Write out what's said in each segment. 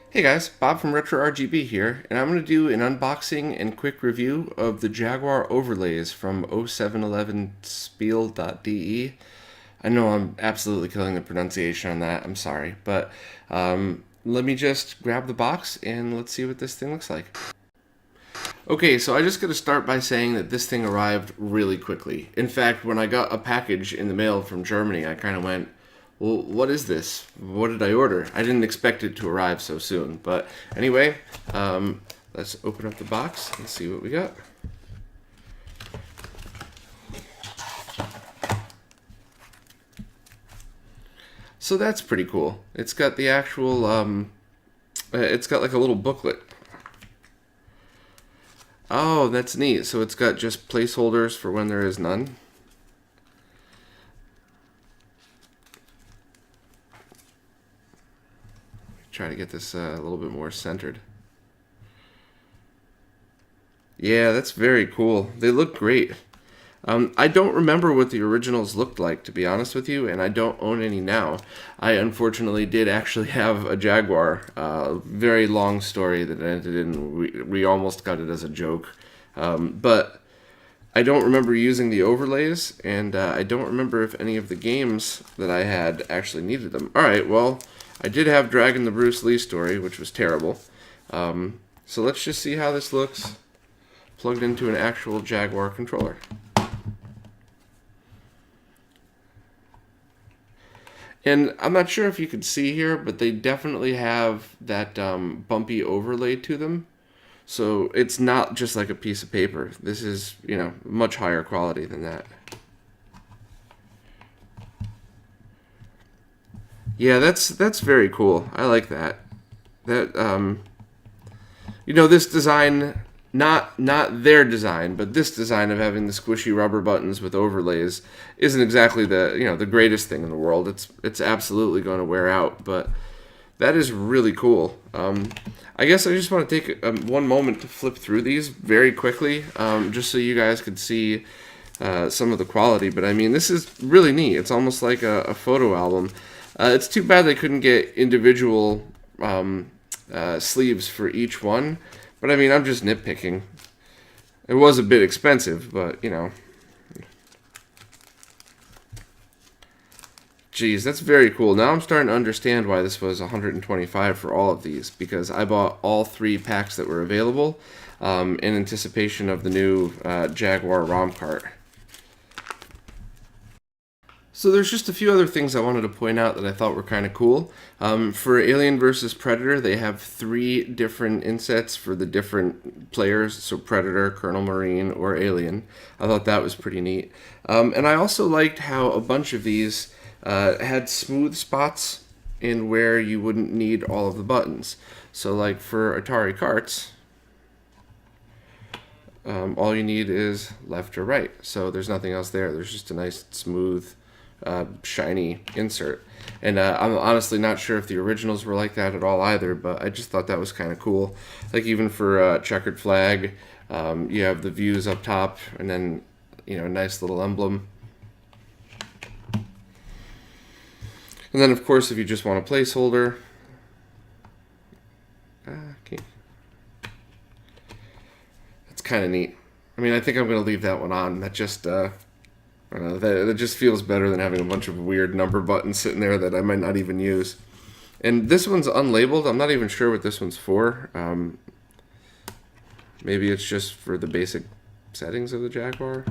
Hey guys, Bob from RetroRGB here, and I'm going to do an unboxing and quick review of the Jaguar overlays from 0711spiel.de. I know I'm absolutely killing the pronunciation on that, I'm sorry, but let me just grab the box and let's see what this thing looks like. Okay, so I just got to start by saying that this thing arrived really quickly. In fact, when I got a package in the mail from Germany, I kind of went, well, what is this? What did I order? I didn't expect it to arrive so soon. But anyway, let's open up the box and see what we got. So that's pretty cool. It's got the actual, it's got like a little booklet. Oh, that's neat. So it's got just placeholders for when there is none. Try to get this a little bit more centered. Yeah, that's very cool. They look great. I don't remember what the originals looked like, to be honest with you, and I don't own any now. I unfortunately did actually have a Jaguar. Very long story that ended in we almost got it as a joke. But I don't remember using the overlays, and I don't remember if any of the games that I had actually needed them. Alright, well, I did have Dragon the Bruce Lee story, which was terrible. So let's just see how this looks plugged into an actual Jaguar controller. And I'm not sure if you could see here, but they definitely have that bumpy overlay to them. So it's not just like a piece of paper. This is, you know, much higher quality than that. Yeah, that's very cool. I like that. That you know, this design, not their design, but this design of having the squishy rubber buttons with overlays isn't exactly the greatest thing in the world. It's absolutely going to wear out, but that is really cool. I guess I just want to take one moment to flip through these very quickly, just so you guys could see some of the quality. But I mean, this is really neat. It's almost like a photo album. It's too bad they couldn't get individual sleeves for each one, but I mean, I'm just nitpicking. It was a bit expensive, but you know. Geez, that's very cool. Now I'm starting to understand why this was $125 for all of these, because I bought all 3 packs that were available in anticipation of the new Jaguar ROM cart. So there's just a few other things I wanted to point out that I thought were kind of cool. For Alien vs. Predator, they have 3 different insets for the different players, so Predator, Colonel Marine, or Alien. I thought that was pretty neat. And I also liked how a bunch of these had smooth spots in where you wouldn't need all of the buttons. So like for Atari carts, all you need is left or right. So there's nothing else there. There's just a nice smooth shiny insert. And I'm honestly not sure if the originals were like that at all either, but I just thought that was kind of cool. Like even for Checkered Flag, you have the views up top and then, you know, a nice little emblem. And then of course if you just want a placeholder, okay, it's kind of neat. I mean, I think I'm going to leave that one on. That just I don't know, that just feels better than having a bunch of weird number buttons sitting there that I might not even use. And this one's unlabeled. I'm not even sure what this one's for. Maybe it's just for the basic settings of the Jaguar.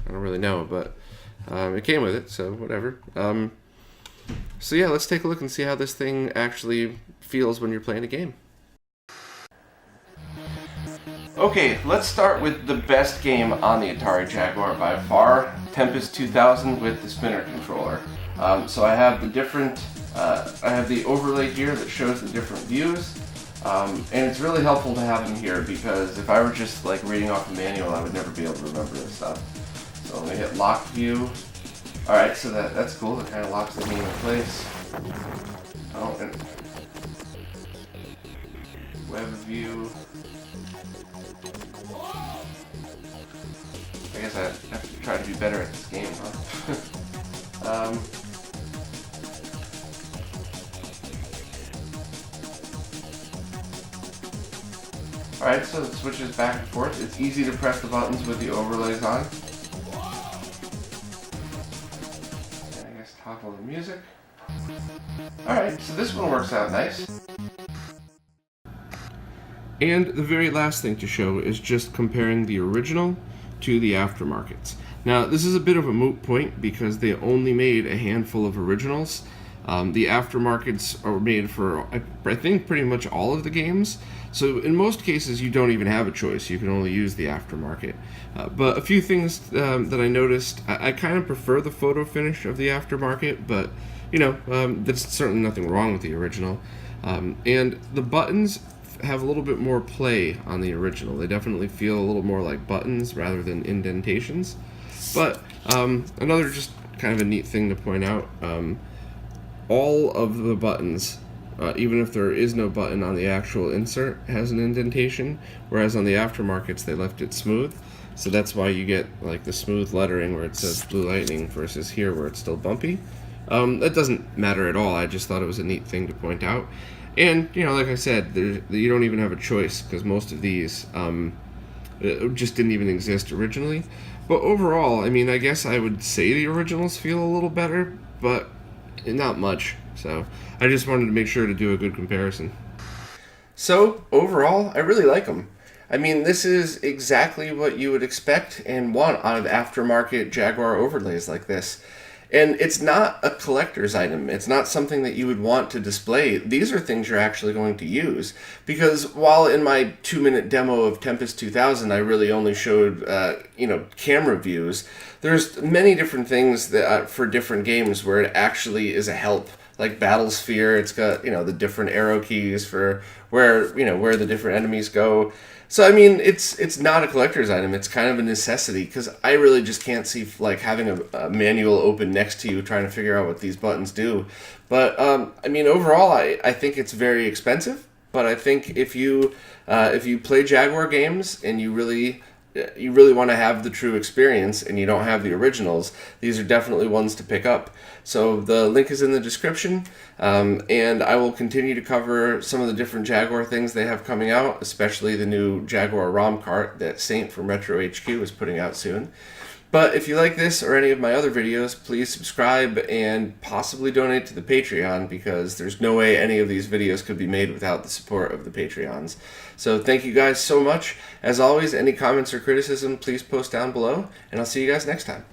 I don't really know, but it came with it, so whatever. So yeah, let's take a look and see how this thing actually feels when you're playing a game. Okay, let's start with the best game on the Atari Jaguar by far, Tempest 2000 with the spinner controller. So I have the different, I have the overlay here that shows the different views, and it's really helpful to have them here because if I were just like reading off a manual, I would never be able to remember this stuff. So let me hit lock view. All right, so that's cool. It kind of locks the game in place. Oh, and web view. I guess I have to try to be better at this game, huh? Alright, so it switches back and forth. It's easy to press the buttons with the overlays on. And I guess toggle the music. Alright, so this one works out nice. And the very last thing to show is just comparing the original to the aftermarkets. Now, this is a bit of a moot point because they only made a handful of originals. The aftermarkets are made for, I think, pretty much all of the games. So in most cases, you don't even have a choice. You can only use the aftermarket. But a few things that I noticed, I kind of prefer the photo finish of the aftermarket, but, you know, there's certainly nothing wrong with the original. And the buttons have a little bit more play on the original. They definitely feel a little more like buttons rather than indentations. But another just kind of a neat thing to point out, all of the buttons, even if there is no button on the actual insert, has an indentation, whereas on the aftermarkets they left it smooth. So that's why you get like the smooth lettering where it says Blue Lightning versus here where it's still bumpy. That doesn't matter at all. I just thought it was a neat thing to point out. And, you know, like I said, you don't even have a choice because most of these just didn't even exist originally. But overall, I mean, I guess I would say the originals feel a little better, but not much. So I just wanted to make sure to do a good comparison. So overall, I really like them. I mean, this is exactly what you would expect and want out of aftermarket Jaguar overlays like this. And it's not a collector's item. It's not something that you would want to display. These are things you're actually going to use. Because while in my 2-minute demo of Tempest 2000, I really only showed, camera views, there's many different things that for different games where it actually is a help. Like Battlesphere, it's got, the different arrow keys for where the different enemies go. So, I mean, it's not a collector's item. It's kind of a necessity because I really just can't see, like, having a manual open next to you trying to figure out what these buttons do. But, I mean, overall, I think it's very expensive. But I think if you play Jaguar games and you really want to have the true experience and you don't have the originals, these are definitely ones to pick up. So the link is in the description, and I will continue to cover some of the different Jaguar things they have coming out, especially the new Jaguar ROM cart that Saint from RetroHQ is putting out soon. But if you like this or any of my other videos, please subscribe and possibly donate to the Patreon because there's no way any of these videos could be made without the support of the Patreons. So thank you guys so much. As always, any comments or criticism, please post down below, and I'll see you guys next time.